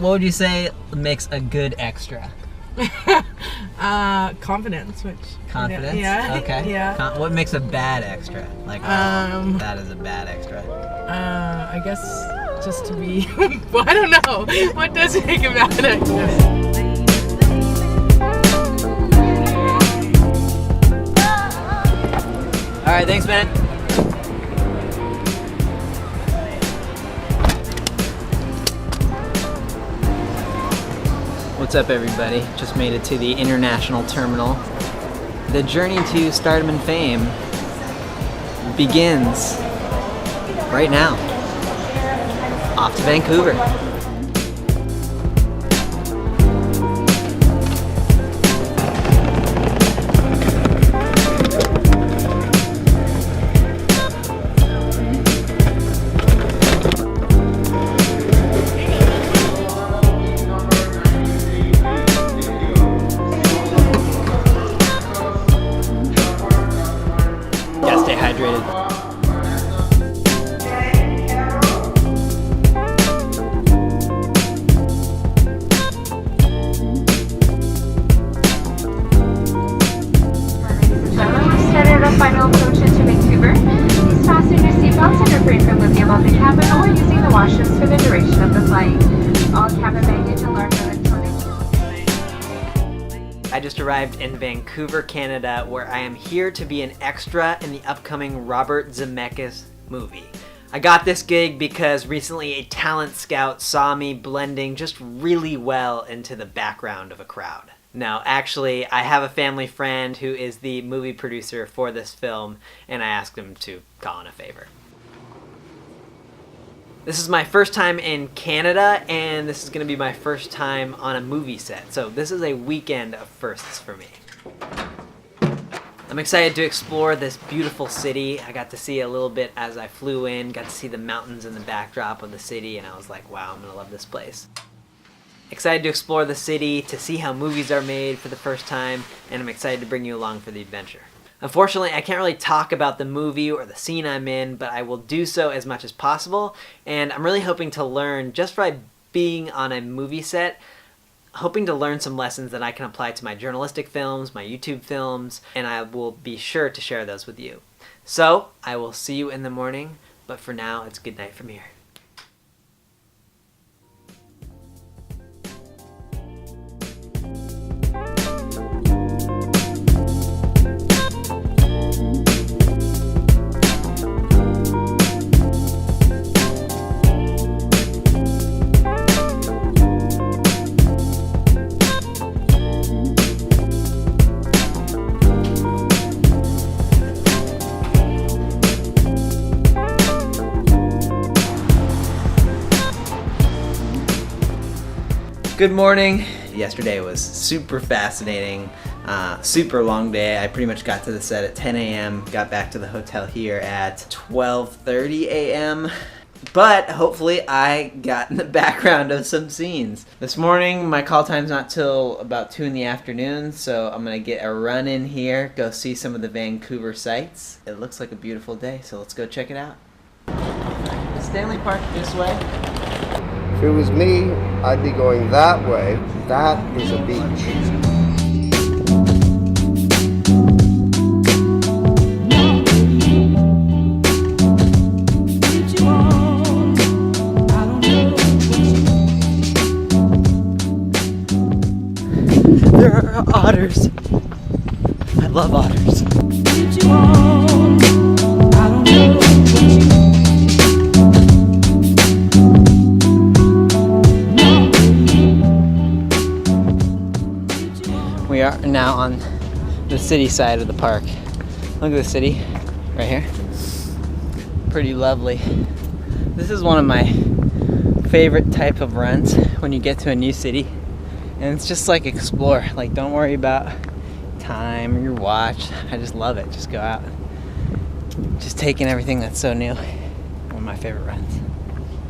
What would you say makes a good extra? Confidence, which... Confidence? Yeah. Okay. Yeah. What makes a bad extra? Like, that is a bad extra. I guess just to be... well, I don't know. What does make a bad extra? All right, thanks, man. What's up, everybody? Just made it to the international terminal. The journey to stardom and fame begins right now. Off to Vancouver. Gotta stay hydrated. Final approach into Vancouver. Please fasten your seatbelts and refrain from moving about the cabin or using the washrooms for the duration of the flight. All cabin baggage and large electronics. I just arrived in Vancouver, Canada, where I am here to be an extra in the upcoming Robert Zemeckis movie. I got this gig because recently a talent scout saw me blending just really well into the background of a crowd. No, actually, I have a family friend who is the movie producer for this film, and I asked him to call in a favor. This is my first time in Canada, and this is going to be my first time on a movie set, so this is a weekend of firsts for me. I'm excited to explore this beautiful city. I got to see a little bit as I flew in, got to see the mountains in the backdrop of the city, and I was like, wow, I'm going to love this place. Excited to explore the city, to see how movies are made for the first time, and I'm excited to bring you along for the adventure. Unfortunately, I can't really talk about the movie or the scene I'm in, but I will do so as much as possible, and I'm really hoping to learn, just by being on a movie set, hoping to learn some lessons that I can apply to my journalistic films, my YouTube films, and I will be sure to share those with you. So, I will see you in the morning, but for now, it's good night from here. Good morning. Yesterday was super fascinating, super long day. I pretty much got to the set at 10 a.m., got back to the hotel here at 12:30 a.m., but hopefully I got in the background of some scenes. This morning, my call time's not till about 2 in the afternoon, so I'm gonna get a run in here, go see some of the Vancouver sights. It looks like a beautiful day, so let's go check it out. Is Stanley Park this way? If it was me, I'd be going that way. That is a beach. There are otters. I love otters. We are now on the city side of the park. Look at the city right here. Pretty lovely. This is one of my favorite type of runs when you get to a new city. And it's just like explore. Like, don't worry about time or your watch. I just love it. Just go out. Just taking everything that's so new. One of my favorite runs.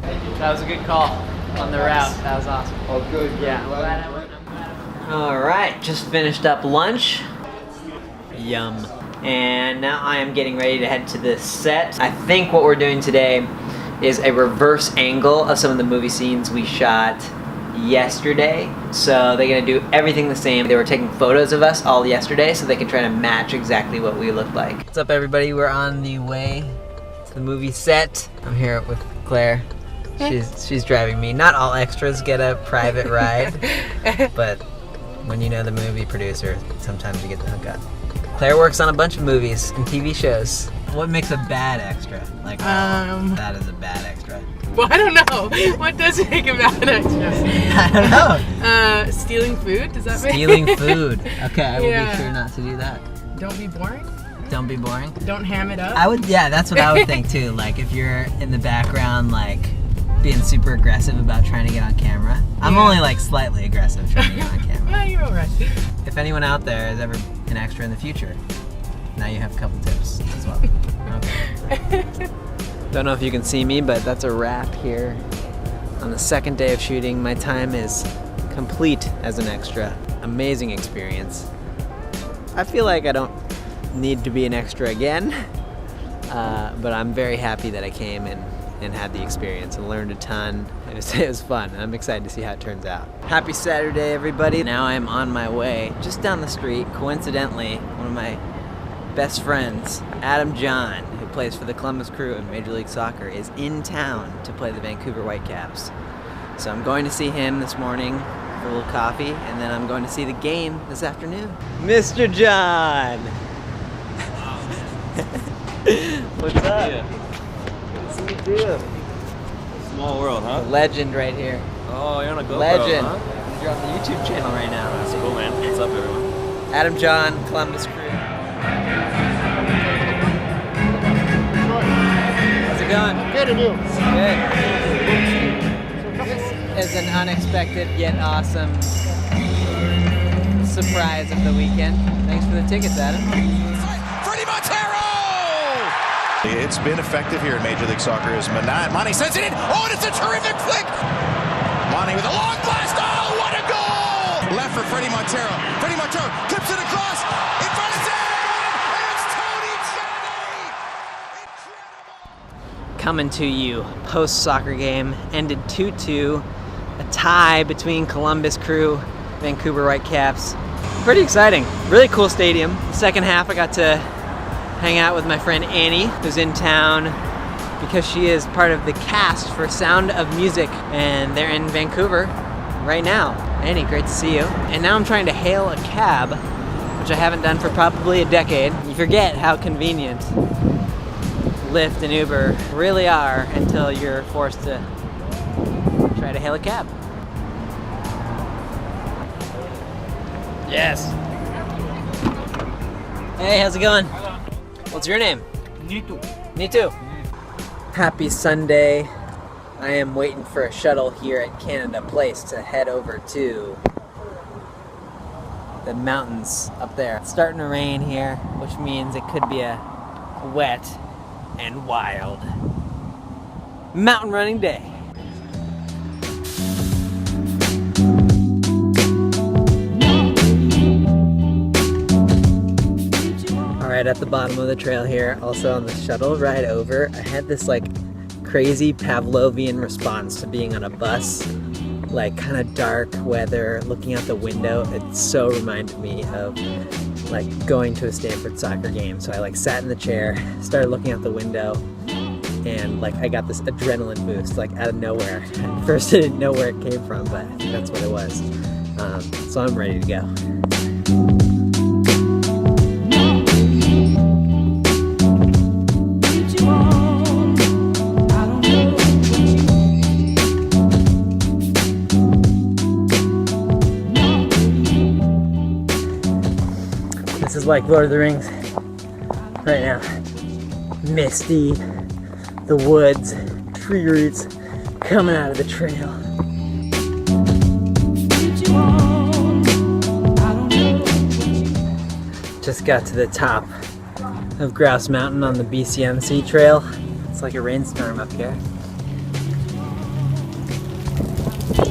That was a good call on the route. That was awesome. Oh, good. Yeah. Alright, just finished up lunch. Yum. And now I am getting ready to head to the set. I think what we're doing today is a reverse angle of some of the movie scenes we shot yesterday, so they're gonna do everything the same. They were taking photos of us all yesterday so they can try to match exactly what we look like. What's up, everybody? We're on the way to the movie set. I'm here with Claire. She's driving me. Not all extras get a private ride, but when you know the movie producer, sometimes you get the hookup. Claire works on a bunch of movies and TV shows. What makes a bad extra? Like, that is a bad extra. Well, I don't know. What does make a bad extra? I don't know. Stealing food? Does that make Stealing food. Okay, I will be sure not to do that. Don't be boring? Don't be boring. Don't ham it up? Yeah, that's what I would think too. Like, if you're in the background, like, being super aggressive about trying to get on camera. I'm only like slightly aggressive trying to get on camera. Well, you're alright. If anyone out there is ever an extra in the future, now you have a couple tips as well. Okay. Don't know if you can see me, but that's a wrap here. On the second day of shooting, my time is complete as an extra. Amazing experience. I feel like I don't need to be an extra again, but I'm very happy that I came and had the experience and learned a ton. It was fun. I'm excited to see how it turns out. Happy Saturday, everybody. Now I'm on my way just down the street. Coincidentally, one of my best friends, Adam John, who plays for the Columbus Crew in Major League Soccer, is in town to play the Vancouver Whitecaps. So I'm going to see him this morning for a little coffee, and then I'm going to see the game this afternoon. Mr. John! What's up? Yeah. Good to see you. Small world, huh? Legend right here. Oh, you're on a GoPro, Legend. huh? You're on the YouTube channel right now. That's cool, man. What's up, everyone? Adam John, Columbus Crew. How's it going? Good, and you? Good. This is an unexpected yet awesome surprise of the weekend. Thanks for the tickets, Adam. Freddie Montero! It's been effective here in Major League Soccer as Monty sends it in. Oh, and it's a terrific flick! Monty with a long blast. Oh, what a goal! Left for Freddie Montero. Freddie Montero clips it across. In front of Zane! And it's Tony Chenney! Incredible! Coming to you, post-soccer game, ended 2-2. A tie between Columbus Crew, Vancouver Whitecaps. Pretty exciting. Really cool stadium. The second half I got to hang out with my friend Annie, who's in town because she is part of the cast for Sound of Music, and they're in Vancouver right now. Annie, great to see you. And now I'm trying to hail a cab, which I haven't done for probably a decade. You forget how convenient Lyft and Uber really are until you're forced to try to hail a cab. Yes. Hey, how's it going? What's your name? Nitu. Happy Sunday. I am waiting for a shuttle here at Canada Place to head over to the mountains up there. It's starting to rain here, which means it could be a wet and wild mountain running day. Alright, at the bottom of the trail here, also on the shuttle ride over, I had this like crazy Pavlovian response to being on a bus, like kind of dark weather, looking out the window. It so reminded me of like going to a Stanford soccer game. So I like sat in the chair, started looking out the window, and like I got this adrenaline boost like out of nowhere. At first I didn't know where it came from, but I think that's what it was. So I'm ready to go. This is like Lord of the Rings right now. Misty, the woods, tree roots coming out of the trail. Just got to the top of Grouse Mountain on the BCMC trail. It's like a rainstorm up here.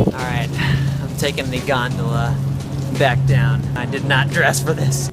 Alright, I'm taking the gondola back down. I did not dress for this.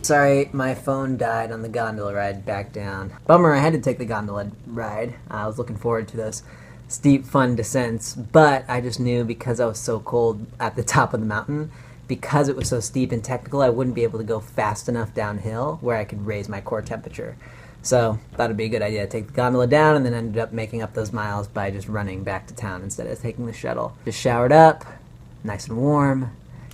Sorry, my phone died on the gondola ride back down. Bummer, I had to take the gondola ride. I was looking forward to those steep, fun descents, but I just knew because I was so cold at the top of the mountain, because it was so steep and technical, I wouldn't be able to go fast enough downhill where I could raise my core temperature. So thought it'd be a good idea to take the gondola down, and then ended up making up those miles by just running back to town instead of taking the shuttle. Just showered up, nice and warm,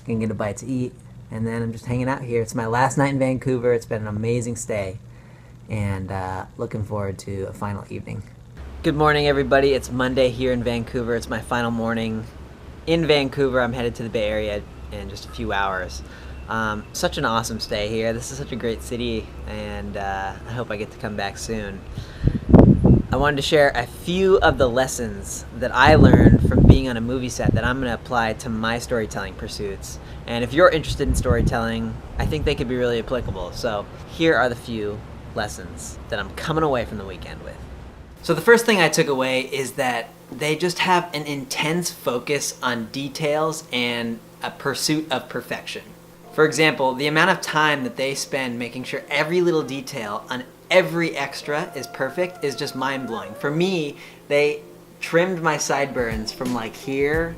gonna get a bite to eat, and then I'm just hanging out here. It's my last night in Vancouver. It's been an amazing stay, and looking forward to a final evening. Good morning, everybody. It's Monday here in Vancouver. It's my final morning in Vancouver. I'm headed to the Bay Area in just a few hours. Such an awesome stay here. This is such a great city, and I hope I get to come back soon. I wanted to share a few of the lessons that I learned from being on a movie set that I'm going to apply to my storytelling pursuits. And if you're interested in storytelling, I think they could be really applicable. So here are the few lessons that I'm coming away from the weekend with. So the first thing I took away is that they just have an intense focus on details and a pursuit of perfection. For example, the amount of time that they spend making sure every little detail on every extra is perfect is just mind-blowing. For me, they trimmed my sideburns from like here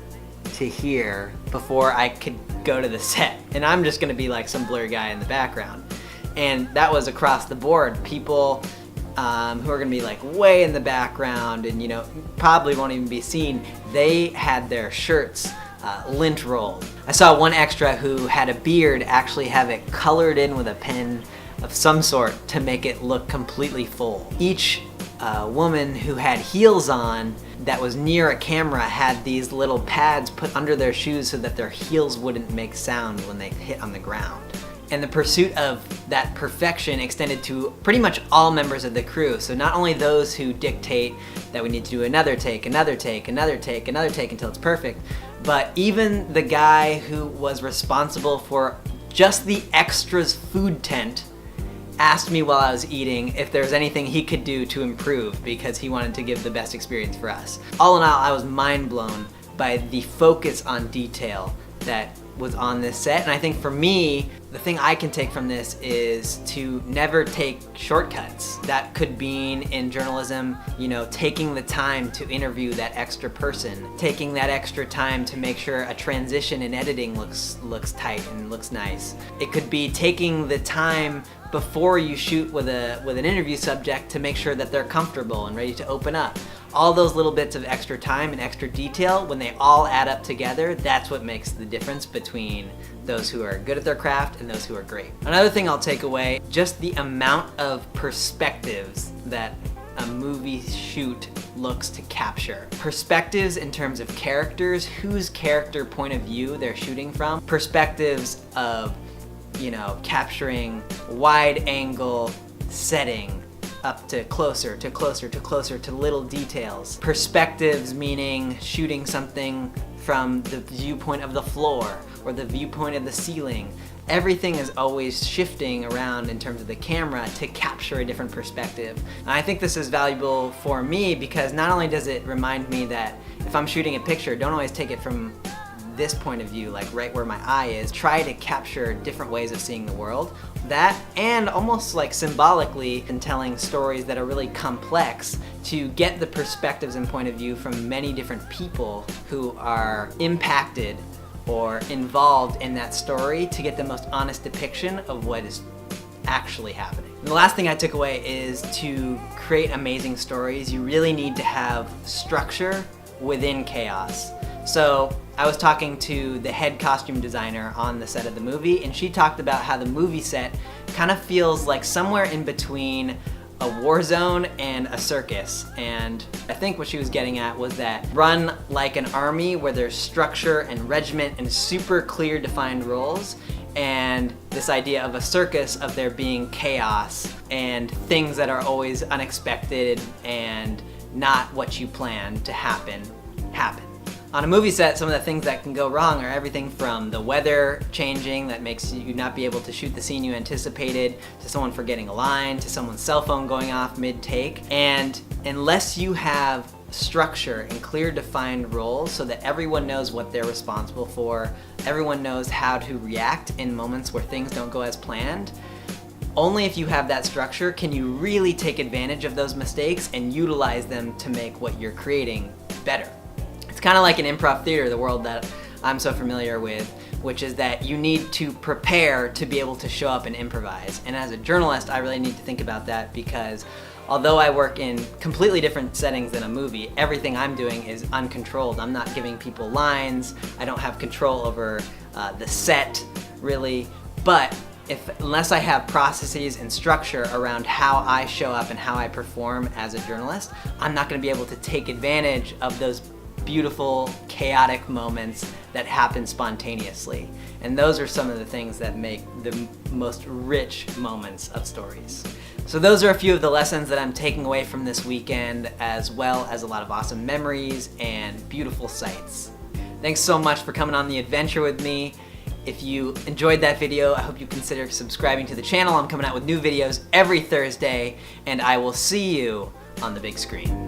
to here before I could go to the set. And I'm just gonna be like some blurry guy in the background. And that was across the board. People who are gonna be like way in the background and probably won't even be seen, they had their shirts lint rolled. I saw one extra who had a beard actually have it colored in with a pen of some sort to make it look completely full. Each woman who had heels on that was near a camera had these little pads put under their shoes so that their heels wouldn't make sound when they hit on the ground. And the pursuit of that perfection extended to pretty much all members of the crew. So not only those who dictate that we need to do another take, another take, another take, another take until it's perfect, but even the guy who was responsible for just the extras food tent asked me while I was eating if there was anything he could do to improve because he wanted to give the best experience for us. All in all, I was mind blown by the focus on detail that was on this set. And I think for me, the thing I can take from this is to never take shortcuts. That could mean in journalism, taking the time to interview that extra person, taking that extra time to make sure a transition in editing looks tight and looks nice. It could be taking the time before you shoot with an interview subject to make sure that they're comfortable and ready to open up. All those little bits of extra time and extra detail, when they all add up together, that's what makes the difference between those who are good at their craft and those who are great. Another thing I'll take away, just the amount of perspectives that a movie shoot looks to capture. Perspectives in terms of characters, whose character point of view they're shooting from. Perspectives of capturing wide angle setting up to closer to little details. Perspectives meaning shooting something from the viewpoint of the floor or the viewpoint of the ceiling. Everything is always shifting around in terms of the camera to capture a different perspective. And I think this is valuable for me because not only does it remind me that if I'm shooting a picture, don't always take it from this point of view, like right where my eye is. Try to capture different ways of seeing the world. That, and almost like symbolically in telling stories that are really complex, to get the perspectives and point of view from many different people who are impacted or involved in that story to get the most honest depiction of what is actually happening. And the last thing I took away is to create amazing stories, you really need to have structure within chaos. So I was talking to the head costume designer on the set of the movie, and she talked about how the movie set kind of feels like somewhere in between a war zone and a circus. And I think what she was getting at was that run like an army where there's structure and regiment and super clear defined roles, and this idea of a circus of there being chaos and things that are always unexpected and not what you plan to happen. On a movie set, some of the things that can go wrong are everything from the weather changing that makes you not be able to shoot the scene you anticipated, to someone forgetting a line, to someone's cell phone going off mid-take. And unless you have structure and clear defined roles so that everyone knows what they're responsible for, everyone knows how to react in moments where things don't go as planned, only if you have that structure can you really take advantage of those mistakes and utilize them to make what you're creating better. It's kind of like in improv theater, the world that I'm so familiar with, which is that you need to prepare to be able to show up and improvise. And as a journalist, I really need to think about that, because although I work in completely different settings than a movie, everything I'm doing is uncontrolled. I'm not giving people lines. I don't have control over the set, really. But unless I have processes and structure around how I show up and how I perform as a journalist, I'm not going to be able to take advantage of those beautiful, chaotic moments that happen spontaneously. And those are some of the things that make the most rich moments of stories. So those are a few of the lessons that I'm taking away from this weekend, as well as a lot of awesome memories and beautiful sights. Thanks so much for coming on the adventure with me. If you enjoyed that video, I hope you consider subscribing to the channel. I'm coming out with new videos every Thursday, and I will see you on the big screen.